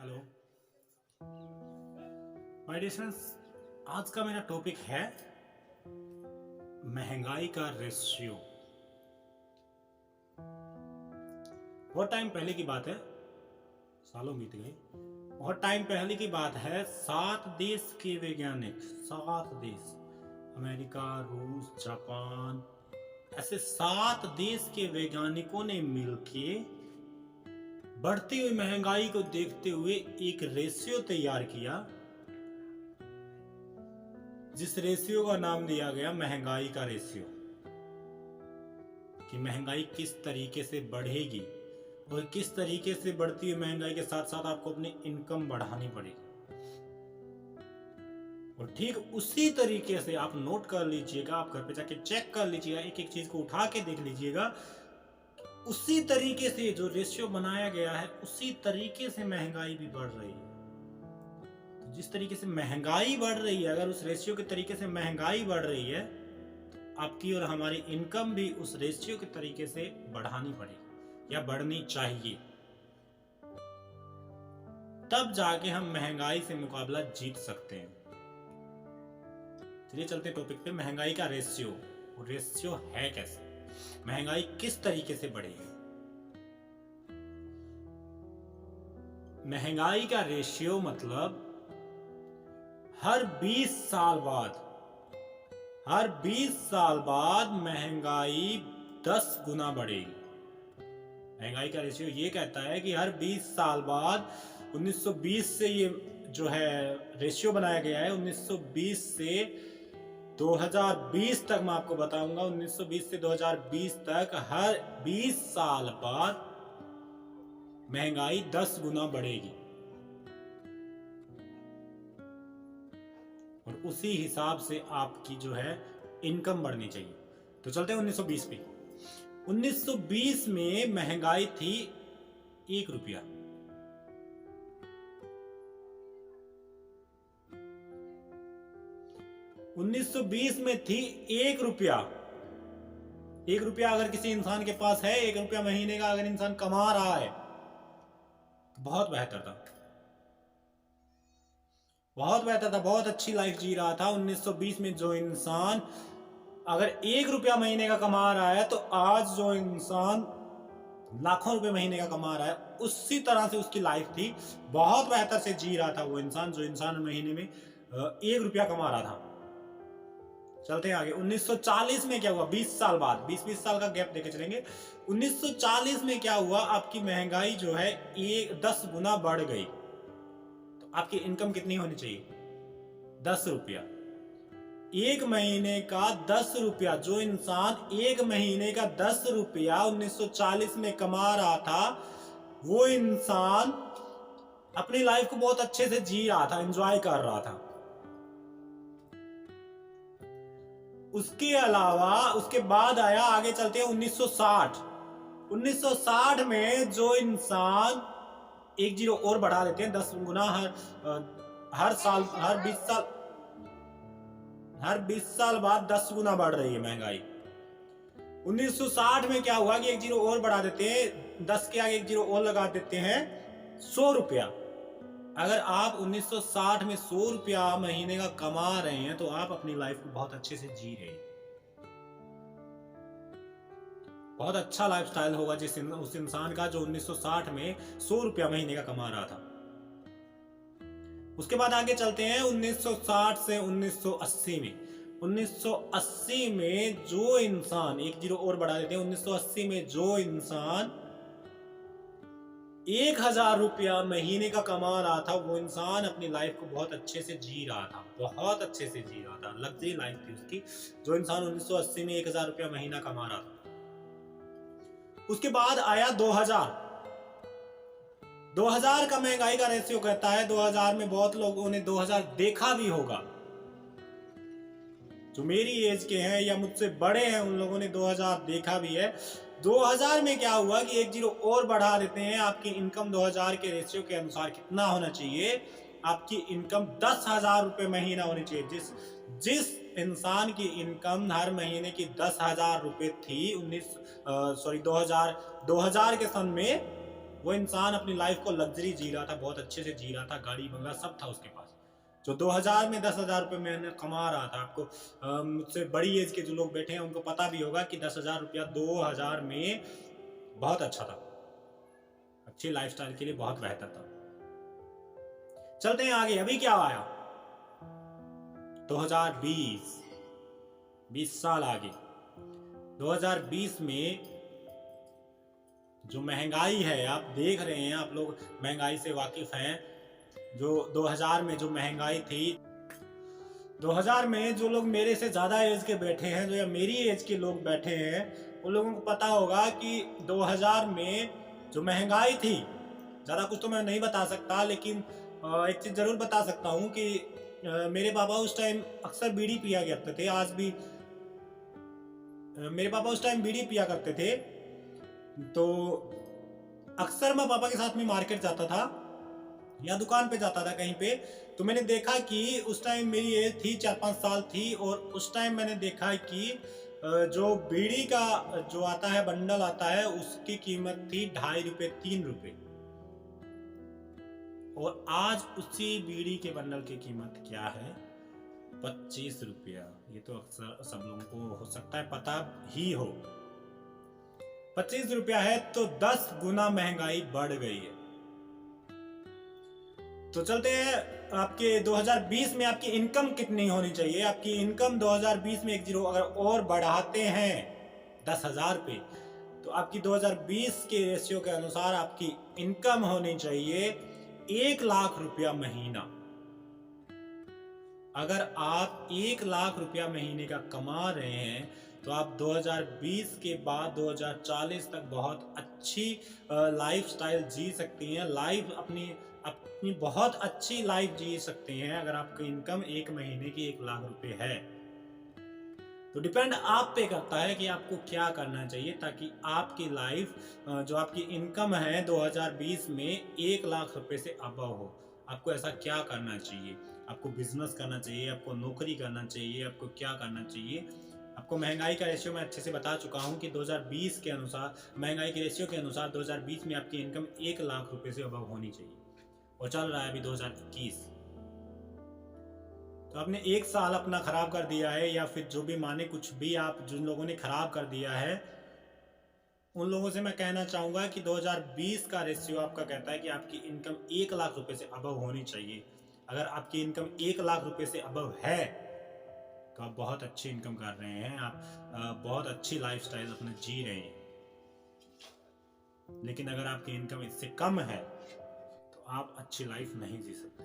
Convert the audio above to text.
Hello my dear friends, आज का मेरा टॉपिक है महंगाई का रेशियो। बहुत टाइम पहले की बात है, सालों बीत गए। बहुत टाइम पहले की बात है। 7 देश के वैज्ञानिक, 7 देश, अमेरिका, रूस, जापान, ऐसे 7 देश के वैज्ञानिकों ने मिलके बढ़ती हुई महंगाई को देखते हुए एक रेशियो तैयार किया, जिस रेशियो का नाम दिया गया महंगाई का रेशियो। कि महंगाई किस तरीके से बढ़ेगी और किस तरीके से बढ़ती हुई महंगाई के साथ साथ आपको अपनी इनकम बढ़ानी पड़ेगी। और ठीक उसी तरीके से आप नोट कर लीजिएगा, आप घर पे जाके चेक कर लीजिएगा, एक एक चीज को उठा के देख लीजिएगा। उसी तरीके से जो रेशियो बनाया गया है उसी तरीके से महंगाई भी बढ़ रही है। तो जिस तरीके से महंगाई बढ़ रही है, अगर उस रेशियो के तरीके से महंगाई बढ़ रही है, आपकी और हमारी इनकम भी उस रेशियो के तरीके से बढ़ानी पड़ेगी या बढ़नी चाहिए। तब जाके हम महंगाई से मुकाबला जीत सकते हैं। चलिए चलते टॉपिक पे, महंगाई का रेशियो। वो रेशियो है कैसे, महंगाई किस तरीके से बढ़ेगी। महंगाई का रेशियो मतलब हर 20 साल बाद महंगाई 10 गुना बढ़ेगी। महंगाई का रेशियो ये कहता है कि हर 20 साल बाद, 1920 से ये जो है रेशियो बनाया गया है, 1920 से 2020 तक मैं आपको बताऊंगा। 1920 से 2020 तक हर 20 साल बाद महंगाई 10 गुना बढ़ेगी और उसी हिसाब से आपकी जो है इनकम बढ़नी चाहिए। तो चलते हैं 1920 पे। 1920 में महंगाई थी 1 रुपया। $1920 में थी 1 रुपया। 1 रुपया अगर किसी इंसान के पास है, 1 रुपया महीने का अगर इंसान कमा रहा है तो बहुत बेहतर था, बहुत अच्छी लाइफ जी रहा था। 1920 में जो इंसान अगर 1 रुपया महीने का कमा रहा है, तो आज जो इंसान लाखों रुपए महीने का कमा रहा है, उसी तरह से उसकी लाइफ थी। बहुत बेहतर से जी रहा था वो इंसान, जो इंसान महीने में 1 रुपया कमा रहा था। चलते हैं आगे। 1940 में क्या हुआ, 20 साल बाद, 20 साल का गैप देके चलेंगे। 1940 में क्या हुआ, आपकी महंगाई जो है 10 गुना बढ़ गई। तो आपकी इनकम कितनी होनी चाहिए, 10 रुपया। 1 महीने का 10 रुपया, जो इंसान 1 महीने का 10 रुपया 1940 में कमा रहा था, वो इंसान अपनी लाइफ को बहुत अच्छे से जी रहा था, एंजॉय कर रहा था। उसके अलावा उसके बाद आया, आगे चलते हैं 1960। 1960 में जो इंसान, एक जीरो और बढ़ा देते हैं, 10 गुना हर साल, हर 20 साल बाद 10 गुना बढ़ रही है महंगाई। 1960 में क्या हुआ कि एक जीरो और बढ़ा देते हैं, 10 के आगे एक जीरो और लगा देते हैं, 100 रुपया। अगर आप 1960 में 100 रुपया महीने का कमा रहे हैं, तो आप अपनी लाइफ को बहुत अच्छे से जी रहे हैं। बहुत अच्छा लाइफस्टाइल होगा उस इंसान का जो 1960 में 100 रुपया महीने का कमा रहा था। उसके बाद आगे चलते हैं 1960 से 1980 में। 1980 में जो इंसान, एक जीरो और बढ़ा देते हैं, 1980 में जो इंसान 1000 रुपया महीने का कमा रहा था, वो इंसान अपनी लाइफ को बहुत अच्छे से जी रहा था, बहुत अच्छे से जी रहा था, लग्जरी लाइफ थी उसकी। जो इंसान 1980 में 1000 रुपया महीना कमा रहा था। उसके बाद आया 2000 का महंगाई का रेशियो कहता है। 2000 में बहुत लोगों ने 2000 देखा भी होगा, जो मेरी एज के हैं या मुझसे बड़े हैं, उन लोगों ने 2000 देखा भी है। 2000 में क्या हुआ कि एक जीरो और बढ़ा देते हैं। आपकी इनकम 2000 के रेशियो के अनुसार कितना होना चाहिए, आपकी इनकम 10,000 रुपए महीना होनी चाहिए। जिस इंसान की इनकम हर महीने की 10,000 रुपए थी 2000 के सन में, वो इंसान अपनी लाइफ को लग्जरी जी रहा था, बहुत अच्छे से जी रहा था, गाड़ी बंगला सब था उसके पास। जो 2000 में 10,000 रुपये महीने कमा रहा था, आपको मुझसे बड़ी एज के जो लोग बैठे हैं उनको पता भी होगा कि 10,000 रुपया 2000 में बहुत अच्छा था, अच्छी लाइफस्टाइल के लिए बहुत बेहतर था। चलते हैं आगे, अभी क्या आया 2020, 20 साल आगे। 2020 में जो महंगाई है, आप देख रहे हैं, आप लोग महंगाई से वाकिफ हैं। जो 2000 में जो महंगाई थी, 2000 में जो लोग मेरे से ज़्यादा एज के बैठे हैं, जो या मेरी एज के लोग बैठे हैं, उन लोगों को पता होगा कि 2000 में जो महंगाई थी, ज़्यादा कुछ तो मैं नहीं बता सकता, लेकिन एक चीज़ ज़रूर बता सकता हूँ कि मेरे पापा उस टाइम अक्सर बीड़ी पिया करते थे। आज भी मेरे पापा उस टाइम बीड़ी पिया करते थे, तो अक्सर मैं पापा के साथ में मार्केट जाता था या दुकान पे जाता था कहीं पे। तो मैंने देखा कि उस टाइम मेरी एज थी 4-5 साल थी, और उस टाइम मैंने देखा कि जो बीड़ी का जो आता है, बंडल आता है, उसकी कीमत थी 2.5 रुपये 3 रुपये, और आज उसी बीड़ी के बंडल की कीमत क्या है, 25 रुपया। ये तो अक्सर सब लोगों को हो सकता है पता ही हो। 25 रुपया है, तो 10 गुना महंगाई बढ़ गई है। तो चलते हैं आपके 2020 में आपकी इनकम कितनी होनी चाहिए। आपकी इनकम 2020 में एक जीरो अगर और बढ़ाते हैं 10,000 पे, तो आपकी 2020 के रेशियो के अनुसार आपकी इनकम होनी चाहिए 1 लाख रुपया महीना। अगर आप 1 लाख रुपया महीने का कमा रहे हैं, तो आप 2020 के बाद 2040 तक बहुत अच्छी लाइफस्टाइल जी सकती हैं। अपनी बहुत अच्छी लाइफ जी सकते हैं अगर आपकी इनकम एक महीने की 1 लाख रुपए है। तो डिपेंड आप पे करता है कि आपको क्या करना चाहिए ताकि आपकी लाइफ जो आपकी इनकम है 2020 में 1 लाख रुपए से अबव हो। आपको ऐसा क्या करना चाहिए? आपको बिजनेस करना चाहिए, आपको नौकरी करना चाहिए, आपको क्या करना चाहिए? आपको महंगाई का रेशियो मैं अच्छे से बता चुका हूँ कि 2020 के अनुसार, महंगाई के रेशियो के अनुसार 2020 में आपकी इनकम 1 लाख रुपए से अबव होनी चाहिए, और चल रहा है अभी 2021। तो आपने 1 साल अपना खराब कर दिया है, या फिर जो भी माने कुछ भी, आप जिन लोगों ने खराब कर दिया है उन लोगों से मैं कहना चाहूँगा कि 2020 का रेशियो आपका कहता है कि आपकी इनकम 1 लाख रुपए से अबव होनी चाहिए। अगर आपकी इनकम 1 लाख रुपए से अबव है तो आप बहुत अच्छी इनकम कर रहे हैं, आप बहुत अच्छी लाइफस्टाइल अपने जी रहे हैं। लेकिन अगर आपकी इनकम इससे कम है तो आप अच्छी लाइफ नहीं जी सकते।